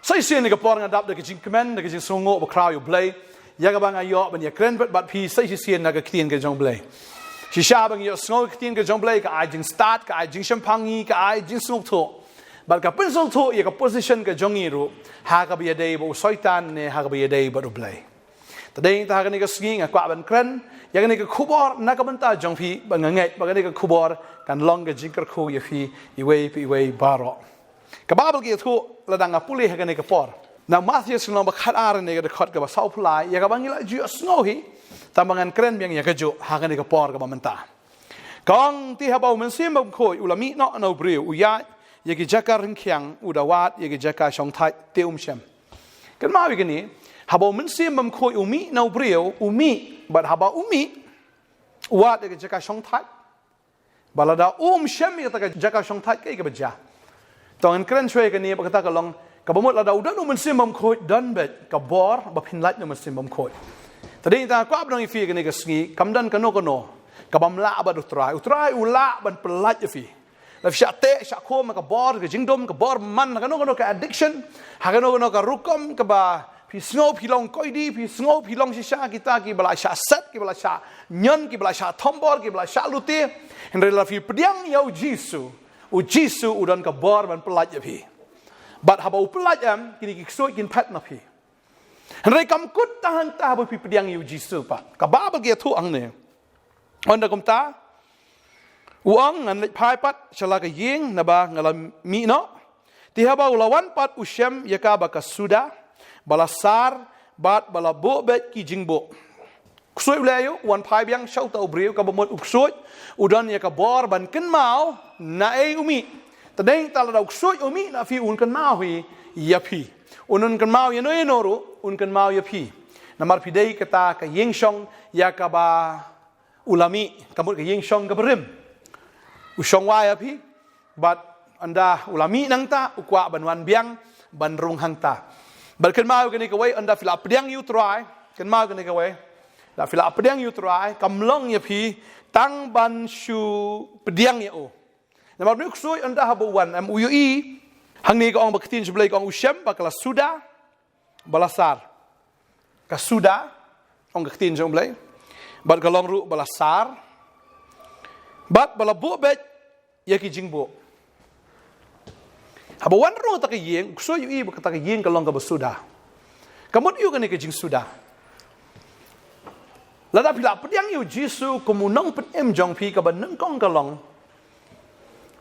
Saya sini ke por ngadap de kijing kemen de kijing songo ba crowd you play. Ya ka bang ayo ban ya kren but pi sai sini na ka klien ke jong play. Si sha bang yo songo klien ke jong play ka ai jing start ka ai jing champangi ka ai jing songo tho. Bal ka pun songo tho ya ka position ke jong iru ha ka bi dei bo soitan ne ha ka bi dei ba do play. Tadeng ta ka ni ka swing ka kwa ban kren ya ka ni ka khubor na ka ban ta jong pi ban ngai ba ka ni ka khubor kan long ke jing ka khu ya fi iwei baro. Ka Bible ke thu ladang apuli ha ka ni ka por. Na Matthew sino ba khat ar ne ka khot ka ba sau phlai ya ka bang ila ju sngo hi tambangan kren biang ya ka ju ha ka ni ka por ka ba menta. Kong ti ha ba men sim ba khoi ulami no no briu u ya ye ki jakar ring kyang u da wat ye ki jakar shong thai te shem. Kan ma wi ni ha ba men sim ba khoi umi no briu umi but ha ba umi wat ye ki jakar shong thai balada shem ye ka jakar shong thai ke ka ba ja. Tong kren chwe ka ni ba ka long ka bamot la daudan no mensim bam khoi dan bet ka bor ba phin lat no mensim bam khoi tadi ta kwa bang ifi ka ni ka sngi kamdan ka no ka bam la ba utrai ula ban pelat ifi la sha te sha kho ma ka bor ka jingdom ka bor man ka no ka addiction ha ka no ka rukom ka ba pi sngo pi long koi di pi sngo pi long sha kita ki bala sha sat ki bala sha nyon ki bala sha thombor ki bala sha luti henre la fi pediang yau jisu udan ka bor ban pelat ifi but haba upelajam kini kiksoi kin pat na pi henry kam kut tahan ta ba pi pediang yu jisu pa ka babel ge thu ang ne onda kom ta uang ngan phai pat chala ka ying na ba ngala mi no ti haba ulawan pat ushem yaka ba ka suda balasar bat balabo bet ki jingbo ksoi ulayo wan phai biang shau ta ubriu ka bomot uksoi udan yaka bor ban ken mau na ei umi tadeng tala dauk soi umi na fi un kan mau hi ya pi unun kan mau ya no enoru un kan mau ya pi namar pi dei kata ka yeng shong ya ka ba ulami kamut ka yeng shong ka berim u shong wa ya pi but anda ulami nang ta ukwa ban wan biang ban rung hang ta bal kan mau ka ni ka wei anda fila pediang yu try kan mau ka ni ka wei la fila pediang yu try kamlong ya pi tang ban shu pediang ya o namar nuk soi anda habuan am uyui hang ni ka ong baktin seblai ka ong ushem bakala suda balasar ka suda ong baktin seblai bat kalong ru balasar bat balabu bet yaki jingbo habuan ru ta ka yeng soi ui bakata ka yeng kalong ka basuda kamut yu ka ni ka jing suda lada pila pediang yu jisu komunong pen em jong pi ka ban nang kong kalong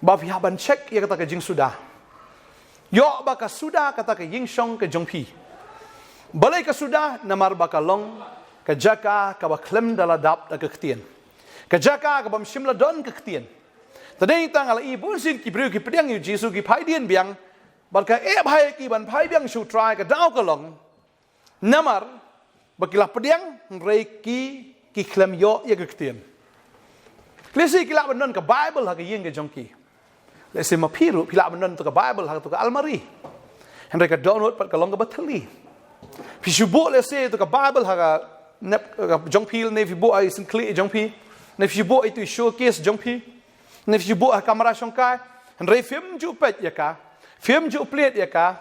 ba pihak ban cek ia kata ke jing sudah yo ba ka sudah kata ke ying shong ke jong pi balai ka sudah namar ba ka long ka jaka ka ba klem dala dap da ke ktien ka jaka ka bam shimla don ke ktien tadei tang ala i bun sin ki bru ki pediang yu jisu ki phai dien biang ba ka e bhai ki ban phai biang shu try ka dau ka long namar ba ki la pediang rei ki klem yo ia ke ktien klesi ki la ban don ka bible ha ke ying ke jong ki lesi mapiru pila benon tu ka Bible ha tu ka almari henry ka download pat ka long ka batali pisubo lesi tu ka Bible ha ka nep ka jongpil ne fibo ai sin kli jongpi ne fibo itu showcase jongpi ne fibo ha kamera shongkai henry film ju pet ya ka film ju plate ya ka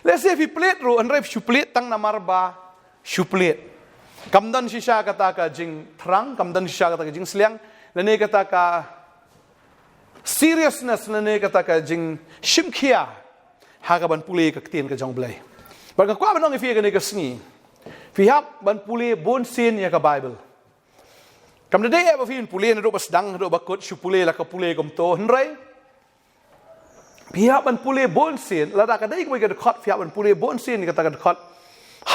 lesi fi plate ro henry fi plate tang namar ba shu plate kamdan shisha kata ka jing thrang kamdan shisha kata ka jing sliang lene kata ka seriousness nene kata ka jing shimkhia haga ban pule ka ktien ka jong blai bar ka kwa banong ifi ka ne ka sngi fi hap ban pule bon sin ya ka Bible kam de e ba fi pule ne ro bas dang ro ba kot shu pule la ka pule kom to hnrai fi hap ban pule bon sin la da ka dei ko ka khot fi hap ban pule bon sin kata ka khot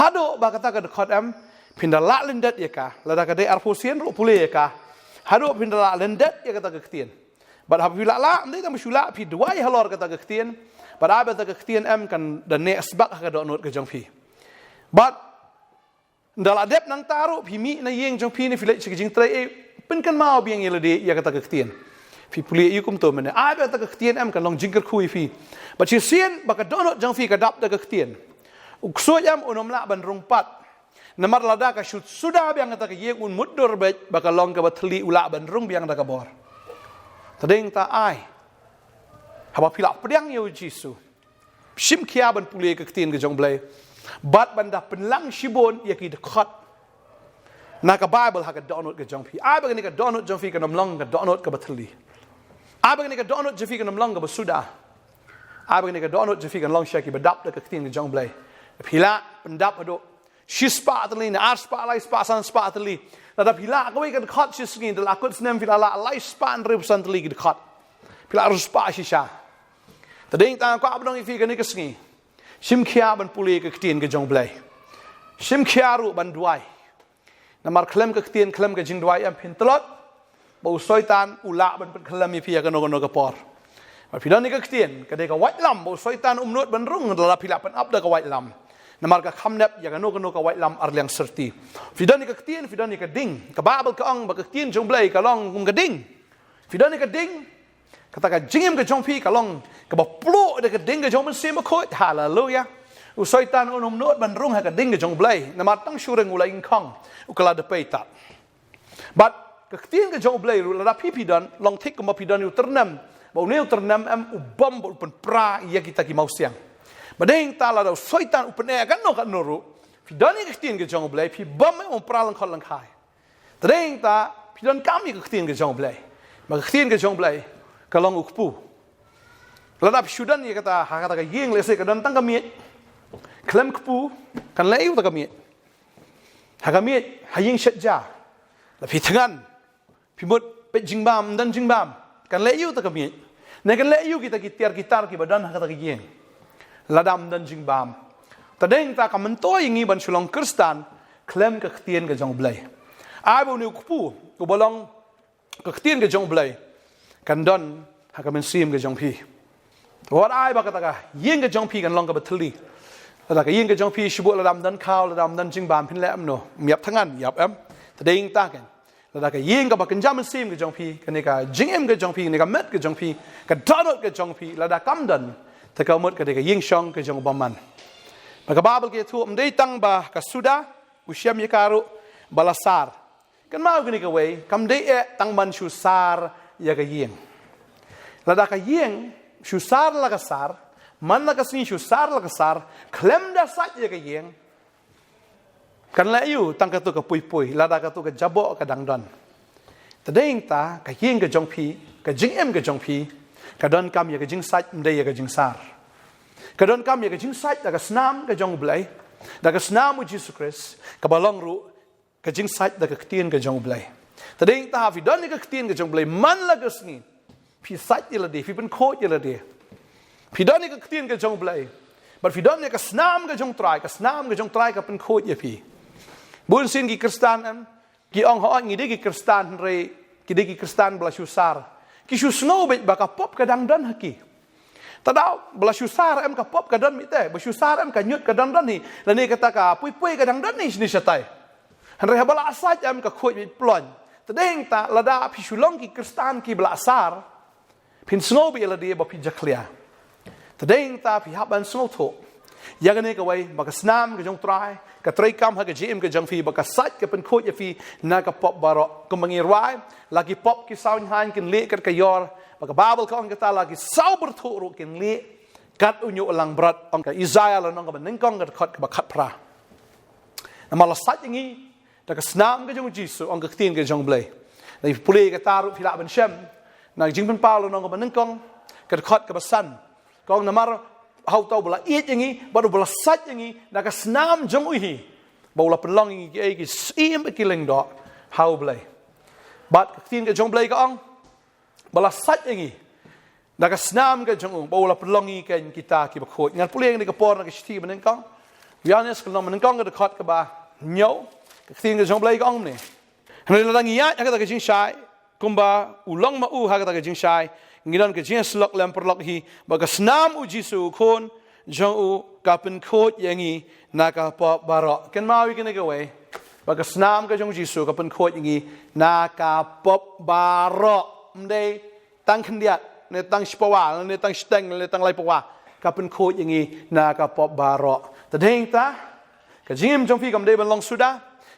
hado ba kata ka khot am pinda la lendet ya ka la da ka dei arpo sin ro pule ya ka hado pinda la lendet ya kata ka ktien but have you la ndai tam shula pi duai halor kata ka ktien but abe ta ka ktien am kan the next bak ka do not ka jong pi but ndala dep nang taru pi mi na yeng jong pi ni filai chi jing trai pen kan mau biang yele de ya kata ka ktien pi puli yu kum to mena abe ta ka ktien am kan long jingker khui fi but chi sien ba ka do not jong pi ka dap ta ka ktien ukso yam unom la ban rung pat namar lada ka shut sudah biang kata ka yeng un mudur bet ba ka long ka batli ula ban rung biang da ka bor tadeng ta ai haba pila pediang yu jisu shim kia ban puli ke tin ke jong blai bat banda penlang shibon ya ki dekat na ka bible ha ka donut ke jong pi ai bagani ka donut jong fi ka nom long ka donut ka batli ai bagani ka donut jong fi ka nom long ka basuda ai bagani ka donut jong fi ka long shaki badap ke tin ke jong blai pila pendap ado shispa atli na arspa lai spa san spa atli na pila ka we ka dekat shisngin de la kut snem pila la lai spa 100% li ke dekat pila arspa shisha tading ta ko abdong fi ka ni ka sngi shim khia ban puli ka tin ke jong blai shim khia ru ban duai namar klem ka tin klem ka jing duai am pin tlot bo soitan ula ban pen klem mi pia ka no ka por ma pidon ni ka tin ka de ka wai lam bo soitan umnut ban rung la pila pan up da ka wai lam namar ka khamnep ya ka no ka wai lam ar liang serti pidon ni ka tin pidon ni ka ding ka babel ka ong ba ka tin jong blai ka long kum ka ding pidon ni ka ding kata ka jingim ka jong pi ka long ka ba plo de ka ding ka jong ban sim ko hallelujah u soitan un umnut ban rung ha ka ding ka jong blai namar tang shureng ulai in khong ukala de peita but ka tin ka jong blai ru la pi dan long thik ka ma pi dan u ternam ba neu ternam am u bom bu pen pra ya kita ki mau siang badeng ta la soitan u pen kan no ru pi dan ni ka tin ka jong blai pi bom um pra lang khol lang khai tadeng ta pi dan kam ni ka tin ka jong blai ma ka tin ka jong blai ka long ukpu la da shudan ni kata ha kata ka yeng le se ka dan tang ka miet klem kpu kan leu ta ka miet ha ka miet ha yeng shat ja la pi thangan pi mot pe jingbam dan jingbam kan leu ta ka miet ne kan leu kita ki tiar gitar ki badan ha kata ka yeng la dam dan jingbam ta deng ta ka mentoi ngi ban shulong kristan klem ka ktien ka jong blai ai bo ni kpu ko bolong ka ktien ka jong blai kan don ha ka men sim ka jong pi what ai ba ka ta ka yeng ka jong pi kan long ka batli la ka yeng ka jong pi shibu la dam dan kaw la dam dan jingbam pin lam no miap thangan yap am ta ding ta kan la ka yeng ka ba kan jam sim ka jong pi kan ni ka jingem ka jong pi ni ka met ka jong pi ka donut ka jong pi la da kam dan ta ka mot ka de ka yeng shong ka jong baman ba ka babel ke tu dei tang ba ka suda usyam yakaru balasar kan mau ni ka we kam dei tang man shu sar ya ka yeng la da ka yeng shu sar la ka sar man la ka sin shu sar la ka sar klem da sat ya ka yeng kan la yu tang ka tu ka pui pui la da ka tu ka jabo ka dang don ta ding ta ka yeng ka jong pi ka jing em ka jong pi ka don kam ya ka jing sat mde ya ka jing sar ka don kam ya ka jing sat da ka snam ka jong blai da ka snam u Jesus Christ ka balong ru ka jing sat da ka ktien ka jong blai ta ding ta fi don ni ka ktien ka jong blai man la ka sni pi sat ila de fi pen ko ila de fi don ni ka ktien ka jong blai but fi don ni ka snam ka jong trai ka pen ko ya pi bun sin ki kristan am ki ong ho ngi de ki kristan re ki de ki kristan bla shusar ki shu snow be ba ka pop ka dang dan haki tadau bla shusar am ka pop ka dan mi te ba shusar am ka nyut ka dang dan ni la ni kata ka pui pui ka dang dan ni satai han re bala asaj am ka khoi plon tadeng ta la da pi shulong ki kristan ki bla asar pin snow be la de ba pi jaklia tadeng ta pi haban snow tho ya ga ne ka wai ba ka snam ka jong trai ka trai kam ha ka jim ka jong fi ba ka sat ka pen khoi ya fi na ka pop baro ko mangir wai lagi pop ki sound han kin le kat ka yor ba ka babel ka on ka ta lagi sauber tho ro kin le kat unyu lang brat on ka Isaiah la nong ka ning kong ka khat ka ba khat pra na mala sat ngi da ka snam ka jong jisu on ka tin ka jong blai dai puli ka taru phila ban shem na jing pen pa lo nong ka ning kong ka khat ka ba san kong na mar hau tau bala it yangi baru bala sat yangi na ka snam jong uhi bala penlong yangi ki ai ki sim ki leng do hau blai bat ka tin ka jong blai ka ong bala sat yangi na ka snam ka jong bala penlong yangi kan kita ki ba khoi ngal puli yangi ka por na ka sti ban kong yanes ka nom kong ka khat ka ba nyo ka tin ka jong blai ka ong ne hne la dang ya ka ta ka jing shai kumba ulong ma u ha ka ta ka jing shai ngidan ka jing slok lam per lok hi ba ka snam u jisu khon jong u ka pen khot yangi na ka pa baro ken ma wi ken ka we ba ka snam ka jong jisu ka pen khot yangi na ka pop baro mde tang khndiat ne tang spawa ne tang steng ne tang lai pawa ka pen khot yangi na ka pop baro ta ding ta ka jing jong fi kam de ban long suda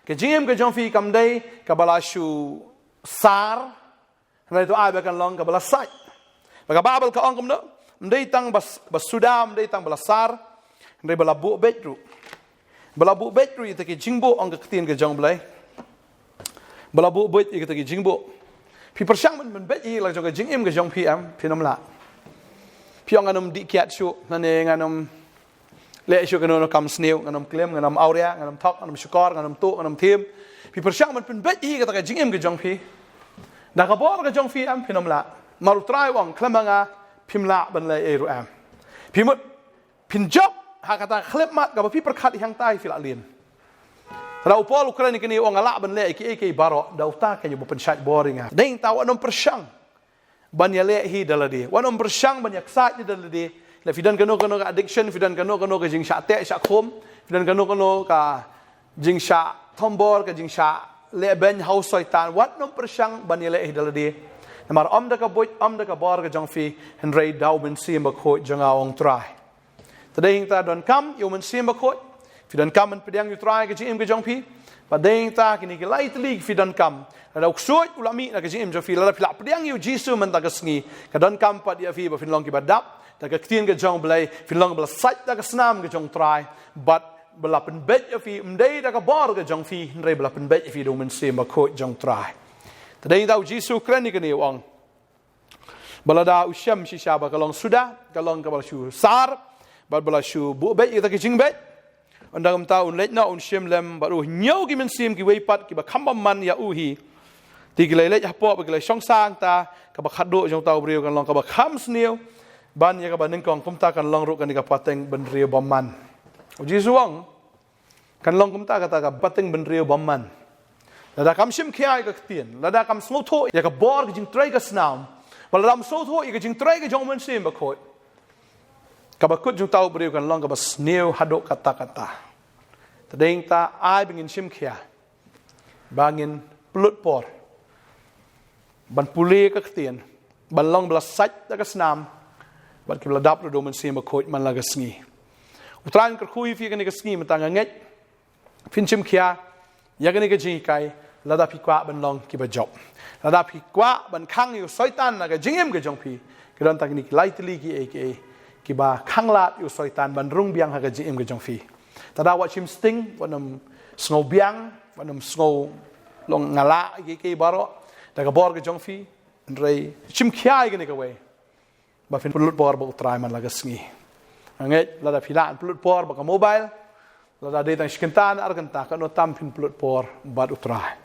ka jing ka jong fi kam de ka bala shu sar na to ai ba kan long ka bala sai ba ka babel ka ong kam no mdei tang basudam mdei tang balasar mdei balabu betru ita ki jingbo ang ketien ke jong blai balabu bet ita ki jingbo pi persyang men bet i lang jong ke jingim ke jong pi am pi nom la pi ang anom di kiat shu nane nganom le shu kanono kam sneu nganom klem nganom aurea nganom thok nganom shukor nganom tu nganom thim pi persyang men bet i ka jingim ke jong pi na ka bor ke jong pi am pi nom la maru trai wang klemanga pimla ban le eru am pimut pinjop hakata klep mat ka pi perkhat yang tai fila lin ra upol ukraini kini ong ala ban le ki baro da uta ka yo pensat boring ding taw anom persyang ban ya le hi daladi wanom persyang ban yak sa di daladi la fidan kano ka addiction fidan kano ka jing sha te sha khom fidan kano ka jing sha thombor ka jing sha le ben haus soitan wanom persyang ban ya le hi daladi namar om da ka bor ka jong fi henrei daw ben sim ba kho jong ong trai tadeng ta don kam yo men sim ba kho fi don kam men pedang yu trai ka jim ka jong pi padeng ta kini ki lai tli fi don kam da uksoi ulami na ka jim jong fi la pla pedang yu jisu men ta ka sngi ka don kam pa dia fi ba fin long ki badap ta ka tien ka jong blai fin long bla sat ta ka snam ka jong trai but bla pen bet ya fi mdei da ka bor ka jong fi henrei bla pen bet fi do men sim ba kho jong trai tadeng ta jisu krani ka ni wang balada usyam shisha ba kalong sudah kalong ka bal shu sar bala shu bu bet ita ki jing bet andang ta un let na un shem lem baru nyau ki men sim ki weipat ki ba khambam man ya uhi ti ki le ha po ba ki le song sang ta ka ba khado jong tau brio kan long ka ba kham sneu ban ya ka ba ning kong kum ta kan long ru kan ni ka pateng ben rio bam man ji suang kan long kum ta ka pateng ben rio bam man lada kam shim khiai ka tien lada kam sngo tho ya ka bor ki jing trai ka snam balam so tho i ka jing trai ka jong men sim ba khoi kabakut jung tau beriu kan long kabas new hadok kata-kata tadeng ta ai bingin sim khia bangin plut por ban puli ka ktien ban long bla sach ta ka snam ban ki bla dap do men sim ba khoi man la ga sngi utran ka khui fi ka ni ka sngi ma ta nga nget fin sim khia ya ka ni ka ji kai la da pi kwa ban long ki ba job la da pi kwa ban khang yu soitan na ga jingem ga jong pi ka don ta ni lightly ki aka ki ba khanglat yu soitan ban rung biang ha ga jingem ga jong fi ta da wa chim sting wanam snow biang wanam snow long ngala ki baro da ga bor ga jong fi rei chim khia ga ni ka we ba fin pulut bor ba utrai man la ga sngi anget la da philan pulut por ba ka mobile la da de tang skentan ar kan ta ka no tam fin pulut por ba utrai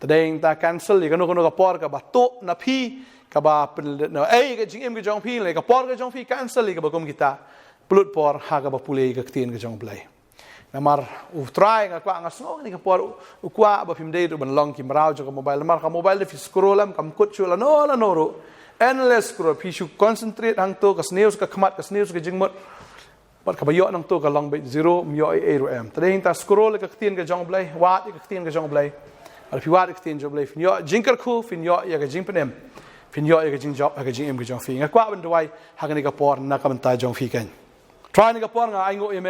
tadeng ta cancel ka no ka por ka ba to na phi ka ba no ai ka jing em ka jong phi le ka por ka jong phi cancel ka ba kom kita pulut por ha ka ba pule ka tien ka jong blai namar utrai ka kwa ngasno ni ka por u kwa ba fim de do ban long ki marau jo ka mobile namar ka mobile de fi scrollam kam kut chu la no ro endless scroll phi shu concentrate hang to ka sneus ka khmat ka sneus ka jingmot pat ka ba yo nang to ka long be zero myo ai ro am tadeng ta scroll ka tien ka jong blai wat ka tien ka jong blai al fi wat ka tien jong blai fin yo jinkar khu fin yo ya ka jing penem fin yo ya ka jing job ka jing em ka jong fi nga kwa ban dwai ha ka ni ka por na ka ban ta jong fi kan try ni ka por nga ai ngo em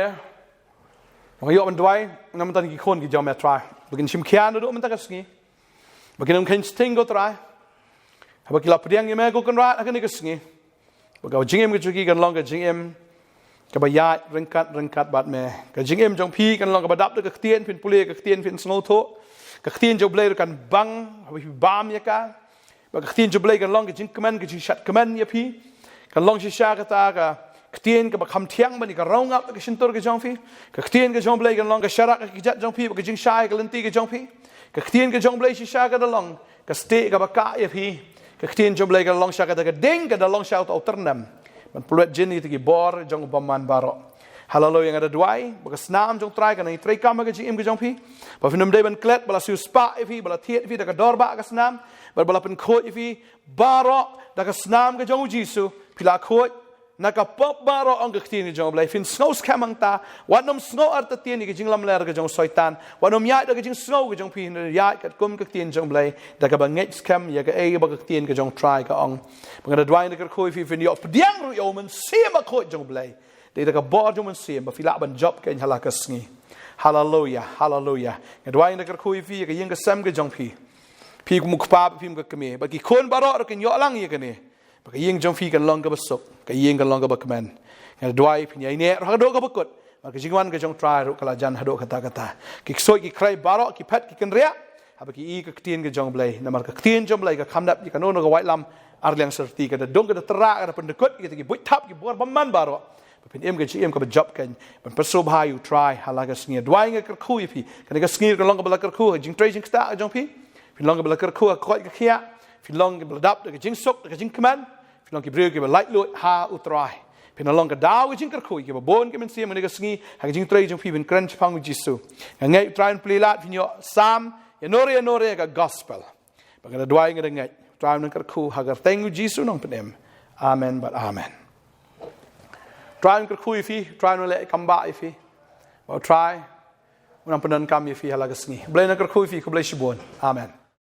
nga yo ban dwai ngam tan ki khon ki jom ya try begin sim khian do man ta ka sngi begin kan sting go try ha ba ki la priang em go kan ra ka ni ka sngi ba ka jing em ka chu ki kan long ka jing em ka ba ya rengkat bat me ka jing em jong phi kan long ka ba dap ka tien fin pule ka tien fin sngo tho ka tien jo blai kan bang ha bi bam ya ka ba ka tien jo blai kan long ka jing kaman ka jing shat kaman ya phi kan long shi sha ka ta ka tien ka ba kham thiang ba ni ka rong ap ka shin tor ka jong phi ka tien ka jong blai kan long ka sharak ka jat jong phi ba ka jing shai ka lenti ka jong phi ka tien ka jong blai shi sha ka da long ka ste ka ba ka ya phi ka tien jong blai ka long sha ka da ka ding ka da long sha ta uternam man puluat jeni tiki bor jong baman baro halalo yang ada duai baka snam jong try kan try kam ka jim ka jong phi ba finum dei ban klet bala su spa ifi bala thiet ifi da ka dorba ka snam bala pen khot ifi baro da ka snam ka jong jisu pila khot na ka pop baro ang ka tin jong blai fin snow skamang ta wanom snow ar ta tin ki jing lam ler ka jong soitan wanom ya da ka jing snow ka jong phi ya ka kum ka tin jong blai da ka ba nget skam ya ka e ba ka tin ka jong try ka ong ba ka dwai ka khoi fi fin yo pdiang ru yo man se ba khoi jong blai de da ka bo jong man se ba fila ban job ka hala ka sngi hallelujah ka dwai ka khoi fi ka ying ka sam ka jong phi kum ku pa phim ka kame ba ki khon baro ka yo lang ye ka ne Baka yeng jong fi kan long ka basuk, ka yeng kan long ka bakmen. Ngal dwai pin yai ne ro ka bakut. Maka jingwan ka jong try ro kala jan hado kata. Ki soi ki krai barok ki pet ki kan ria. Haba ki I ka ktien ka jong blai. Namar ka ktien jong blai ka khamdap ki kanono ka white lam arliang serti ka da dong ka da terak ka da pendekut ki ki buit tap ki buar baman barok. Pin em ka chi em ka job kan ban persob ha you try halaga sngi dwai nga ka khu pi kan ka sngi ka long ka bala ka khu jing trai jing sta jong pi pin long ka bala ka khu ka ka khia pin long ka bala dap ka jing sok ka jing command pin long ki breu ki ba light lut ha utrai pin long ka daw ka jing ka khu ki ba bon ka men sim ka sngi ha jing trai jong pi pin kran chpang jisu ngai try and play lat pin yo sam ya nore ka gospel ba ka dwai nga ngai try and ka khu ha ka thank you jisu nong pin em amen but amen. Try and kerkui fi, try and let kamba ifi. Well, try. Unang penan kami fi halaga sngi. Blay na kerkui fi ko blay shibon. Amen.